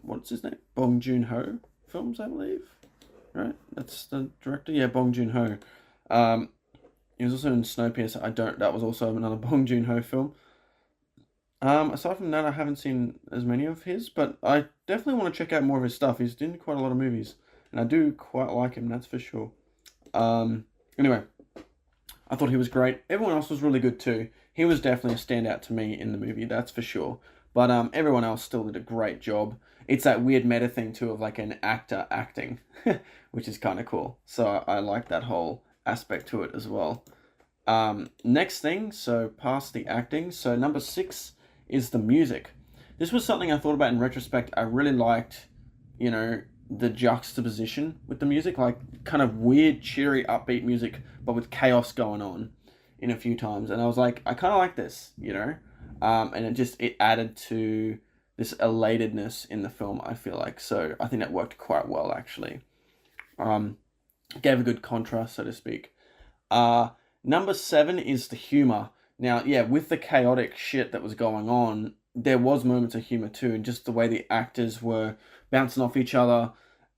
Speaker 1: what's his name? Bong Joon-ho films, I believe. Right? That's the director? Yeah, Bong Joon-ho. He was also in Snowpiercer. That was also another Bong Joon-ho film. Aside from that, I haven't seen as many of his, but I definitely want to check out more of his stuff. He's in quite a lot of movies, and I do quite like him, that's for sure. Anyway, I thought he was great. Everyone else was really good too. He was definitely a standout to me in the movie, that's for sure. But everyone else still did a great job. It's that weird meta thing too of like an actor acting, which is kind of cool. So I like that whole aspect to it as well. Next thing, so past the acting, so number 6 is the music. This was something I thought about in retrospect. I really liked, the juxtaposition with the music, like kind of weird, cheery, upbeat music, but with chaos going on in a few times. And I was like, I kind of like this, and it added to this elatedness in the film, I feel like. So I think that worked quite well, actually. Gave a good contrast, so to speak. Number 7 is the humor. Now, with the chaotic shit that was going on, there was moments of humor too, and just the way the actors were bouncing off each other,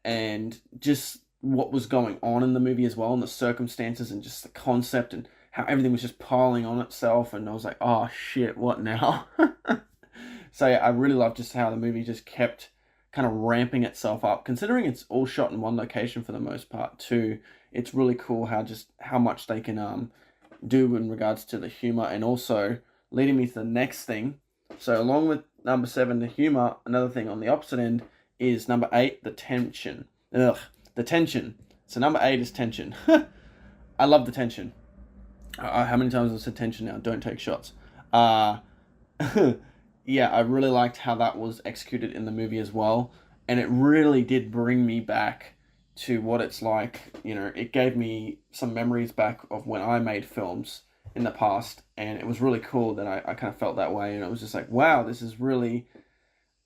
Speaker 1: and just what was going on in the movie as well, and the circumstances, and just the concept, and how everything was just piling on itself, and I was like, oh shit, what now? So I really loved just how the movie just kept kind of ramping itself up, considering it's all shot in one location for the most part too. It's really cool how much they can do in regards to the humor, and also leading me to the next thing. So along with number 7, the humor, another thing on the opposite end is number 8, the tension. The tension. So number 8 is tension. I love the tension. How many times have I said tension now? Don't take shots. I really liked how that was executed in the movie as well, and it really did bring me back to what it's like. It gave me some memories back of when I made films in the past, and it was really cool that I kind of felt that way, and it was just like, wow, this is really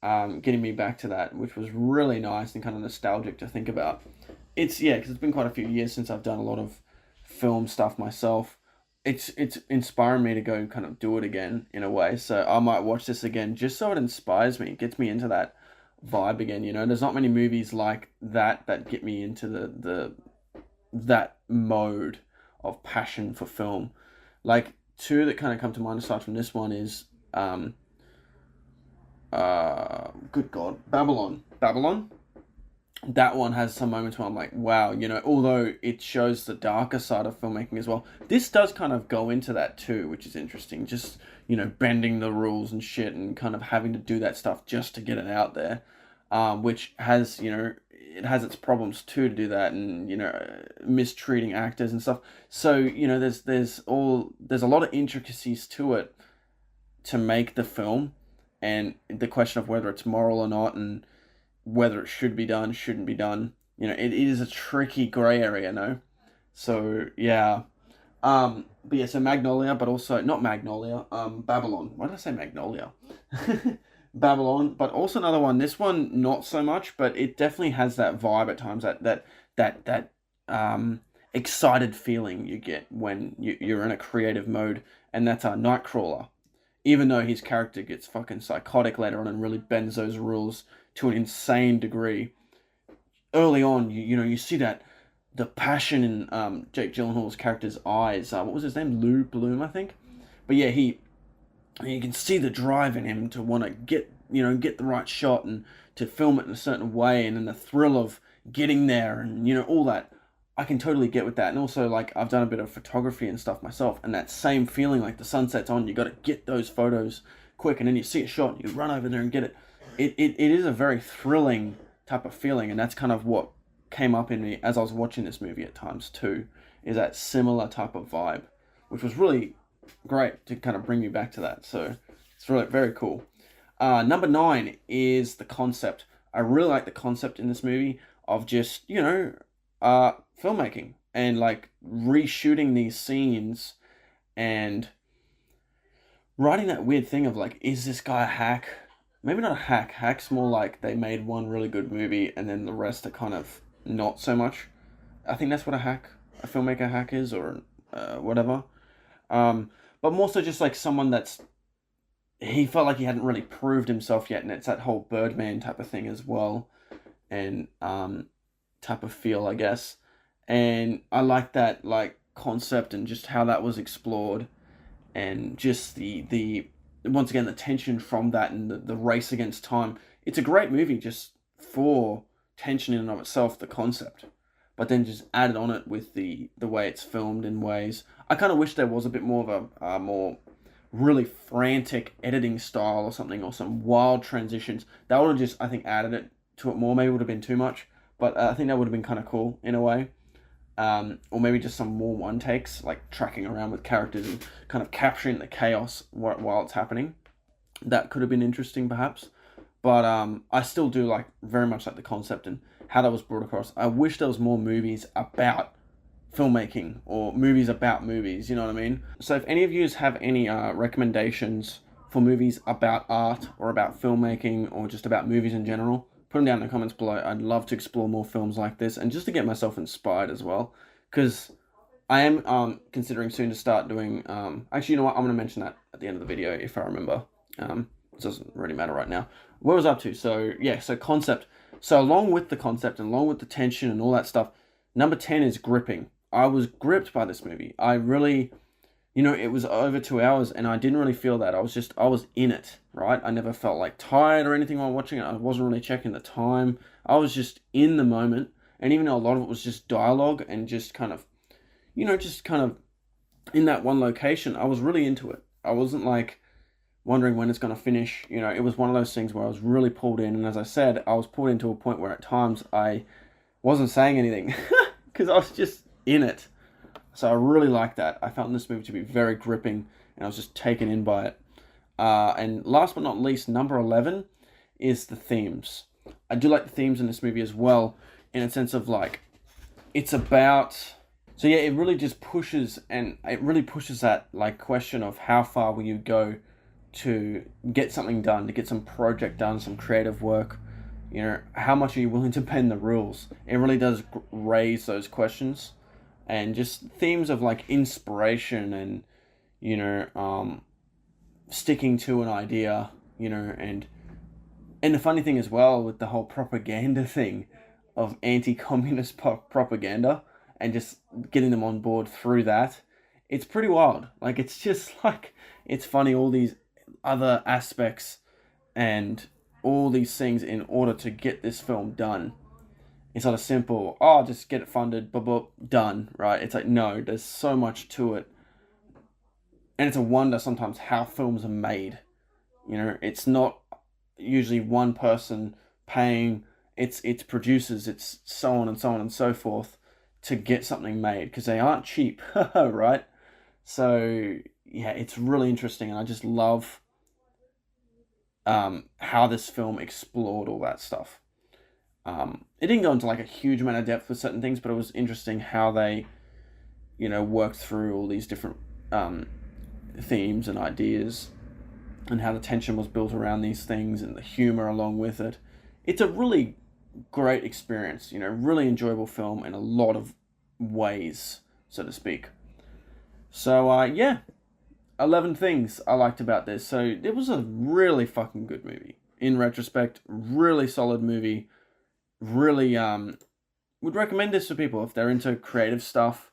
Speaker 1: getting me back to that, which was really nice and kind of nostalgic to think about. Because it's been quite a few years since I've done a lot of film stuff myself. It's inspiring me to go kind of do it again in a way, so I might watch this again just so it inspires me, gets me into that vibe again. There's not many movies like that get me into that mode of passion for film. Like 2 that kind of come to mind aside from this one is good God, Babylon. That one has some moments where I'm like, wow, although it shows the darker side of filmmaking as well, this does kind of go into that too, which is interesting. Just, bending the rules and shit, and kind of having to do that stuff just to get it out there, which has, it has its problems too to do that, and, mistreating actors and stuff. So, there's a lot of intricacies to it to make the film, and the question of whether it's moral or not, and whether it should be done, shouldn't be done. It is a tricky grey area, no? So, yeah. So Magnolia, but also, not Magnolia, Babylon. Why did I say Magnolia? Babylon, but also another one. This one, not so much, but it definitely has that vibe at times, that excited feeling you get when you're in a creative mode, and that's Nightcrawler. Even though his character gets fucking psychotic later on and really bends those rules to an insane degree. Early on, you see that the passion in Jake Gyllenhaal's character's eyes. What was his name? Lou Bloom, I think. But yeah, you can see the drive in him to want to get the right shot and to film it in a certain way, and then the thrill of getting there, and all that. I can totally get with that. And also, like, I've done a bit of photography and stuff myself, and that same feeling, like the sunset's on, you got to get those photos quick, and then you see a shot, and you run over there and get it. It is a very thrilling type of feeling, and that's kind of what came up in me as I was watching this movie at times too, is that similar type of vibe, which was really great to kind of bring me back to that. So it's really very cool. Number 9 is the concept. I really like the concept in this movie of just, filmmaking and like reshooting these scenes and writing that weird thing of like, is this guy a hack? Maybe not a hack. Hack's more like they made one really good movie and then the rest are kind of not so much. I think that's what a filmmaker hack is, or whatever. But more so just like someone he felt like he hadn't really proved himself yet, and it's that whole Birdman type of thing as well, and type of feel, I guess. And I like that like concept and just how that was explored, and just the once again the tension from that and the race against time. It's a great movie just for tension in and of itself, the concept, but then just added on it with the way it's filmed in ways. I kind of wish there was a bit more of a more really frantic editing style or something, or some wild transitions. That would have just, I think, added it to it more. Maybe it would have been too much, but I think that would have been kind of cool in a way. Or maybe just some more one takes, like tracking around with characters and kind of capturing the chaos while it's happening. That could have been interesting, perhaps. But I still do very much like the concept and how that was brought across. I wish there was more movies about filmmaking, or movies about movies, you know what I mean? So if any of you have any recommendations for movies about art or about filmmaking or just about movies in general, put them down in the comments below. I'd love to explore more films like this, and just to get myself inspired as well, because I am considering soon to start doing actually, you know what, I'm going to mention that at the end of the video if I remember. It doesn't really matter right now. Where was I up to? So yeah, so concept. So along with the concept and along with the tension and all that stuff, number 10 is gripping. I was gripped by this movie. I really, it was over 2 hours and I didn't really feel that. I was in it, right? I never felt like tired or anything while watching it. I wasn't really checking the time. I was just in the moment. And even though a lot of it was just dialogue and just kind of, just kind of in that one location, I was really into it. I wasn't like wondering when it's going to finish. It was one of those things where I was really pulled in. And as I said, I was pulled into a point where at times I wasn't saying anything because I was just in it. So I really liked that. I found this movie to be very gripping and I was just taken in by it. And last but not least, number 11 is the themes. I do like the themes in this movie as well, in a sense of like, it's about, so yeah, it really just pushes, and it really pushes that like question of how far will you go to get something done, to get some project done, some creative work. How much are you willing to bend the rules? It really does raise those questions. And just themes of like inspiration and, sticking to an idea, and the funny thing as well with the whole propaganda thing of anti-communist propaganda and just getting them on board through that. It's pretty wild. Like, it's just like, it's funny, all these other aspects and all these things in order to get this film done. It's not a simple, just get it funded, done, right? It's like, no, there's so much to it. And it's a wonder sometimes how films are made. It's not usually one person paying, it's producers, it's so on and so on and so forth to get something made, because they aren't cheap, right? So, yeah, it's really interesting, and I just love how this film explored all that stuff. It didn't go into like a huge amount of depth with certain things, but it was interesting how they, worked through all these different themes and ideas, and how the tension was built around these things and the humor along with it. It's a really great experience, really enjoyable film in a lot of ways, so to speak. So, yeah, 11 things I liked about this. So it was a really fucking good movie. in retrospect. Really solid movie. Really would recommend this for people if they're into creative stuff.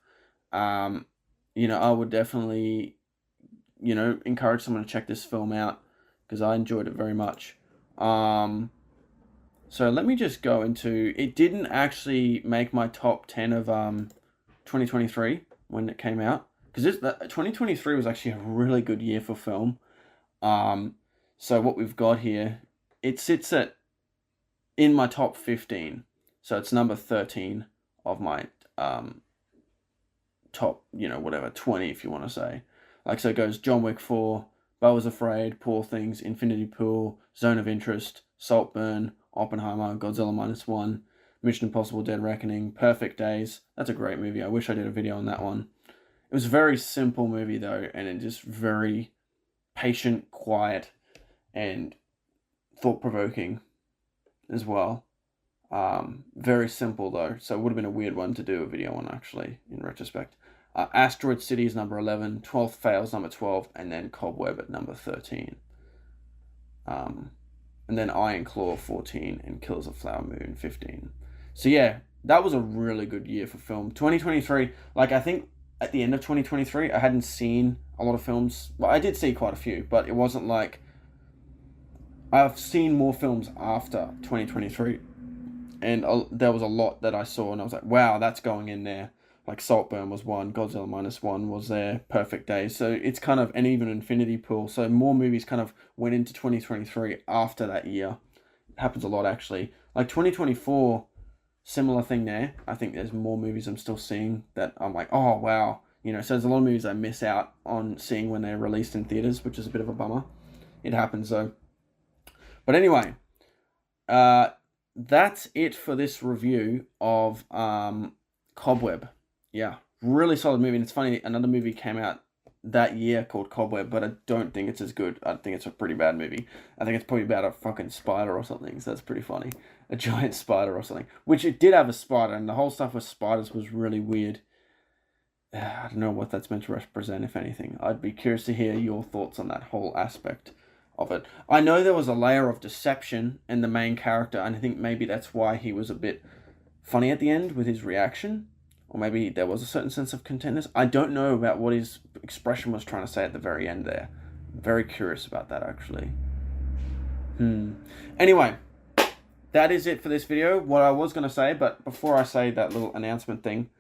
Speaker 1: You know, I would definitely, you know, encourage someone to check this film out because I enjoyed it very much. So let me just go into, it didn't actually make my top 10 of 2023 when it came out, because 2023 was actually a really good year for film. So what we've got here, it sits at in my top 15, so it's number 13 of my top, you know, whatever, 20 if you want to say. Like, so it goes John Wick 4, Beau Was Afraid, Poor Things, Infinity Pool, Zone of Interest, Saltburn, Oppenheimer, Godzilla Minus One, Mission Impossible Dead Reckoning, Perfect Days. That's a great movie. I wish I did a video on that one. It was a very simple movie though, and it just very patient, quiet, and thought-provoking as well. Very simple though, so it would have been a weird one to do a video on actually, in retrospect. Asteroid City is number 11, 12th Fails number 12, and then Cobweb at number 13. And then Iron Claw 14 and Killers of Flower Moon 15. So yeah, that was a really good year for film. 2023, like I think at the end of 2023, I hadn't seen a lot of films. Well, I did see quite a few, but it wasn't like, I've seen more films after 2023. And there was a lot that I saw and I was like, wow, that's going in there. Like Saltburn was one, Godzilla Minus One was there, Perfect Days. So it's kind of, and even Infinity Pool. So more movies kind of went into 2023 after that year. It happens a lot actually. Like 2024, similar thing there. I think there's more movies I'm still seeing that I'm like, oh wow. You know, so there's a lot of movies I miss out on seeing when they're released in theaters, which is a bit of a bummer. It happens though. But anyway, that's it for this review of Cobweb. Yeah, really solid movie. And it's funny, another movie came out that year called Cobweb, but I don't think it's as good. I think it's a pretty bad movie. I think it's probably about a fucking spider or something, so that's pretty funny. A giant spider or something. Which it did have a spider, and the whole stuff with spiders was really weird. I don't know what that's meant to represent, if anything. I'd be curious to hear your thoughts on that whole aspect of it. I know there was a layer of deception in the main character, and I think maybe that's why he was a bit funny at the end with his reaction. Or maybe there was a certain sense of contentness. I don't know about what his expression was trying to say at the very end there. I'm very curious about that, actually. Anyway, that is it for this video. What I was going to say, but before I say that little announcement thing,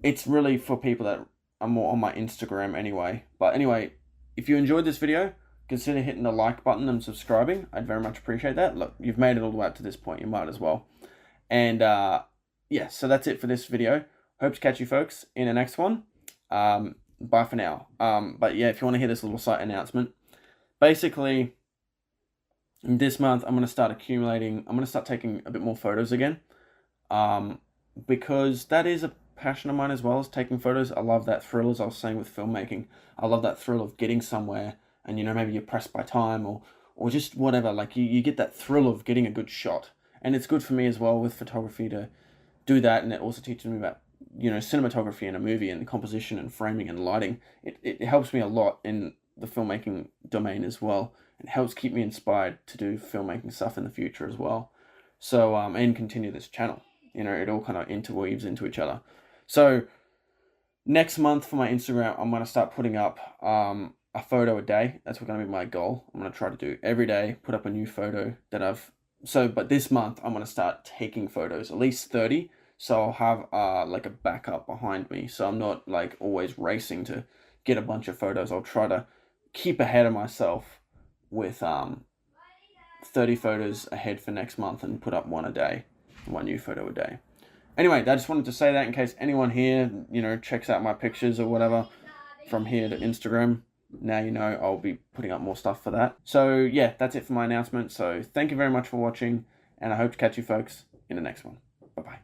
Speaker 1: it's really for people that are more on my Instagram anyway. But anyway, if you enjoyed this video, consider hitting the like button and subscribing. I'd very much appreciate that. Look, you've made it all the way up to this point. You might as well. And yeah, so that's it for this video. Hope to catch you folks in the next one. Bye for now. But yeah, if you want to hear this little site announcement, basically, this month I'm going to start taking a bit more photos again. Because that is a passion of mine as well, as taking photos. I love that thrill, as I was saying with filmmaking. I love that thrill of getting somewhere and, you know, maybe you're pressed by time or just whatever. Like you get that thrill of getting a good shot. And it's good for me as well with photography to do that, and it also teaches me about, you know, cinematography in a movie and composition and framing and lighting. It helps me a lot in the filmmaking domain as well. It helps keep me inspired to do filmmaking stuff in the future as well. So, and continue this channel. You know, it all kind of interweaves into each other. So, next month for my Instagram, I'm going to start putting up a photo a day. That's going to be my goal. I'm going to try to do every day, put up a new photo that I've... but this month, I'm going to start taking photos, at least 30. So I'll have like a backup behind me. So I'm not like always racing to get a bunch of photos. I'll try to keep ahead of myself with 30 photos ahead for next month and put up one new photo a day. Anyway, I just wanted to say that in case anyone here, you know, checks out my pictures or whatever from here to Instagram. Now you know I'll be putting up more stuff for that. So yeah, that's it for my announcement. So thank you very much for watching, and I hope to catch you folks in the next one. Bye-bye.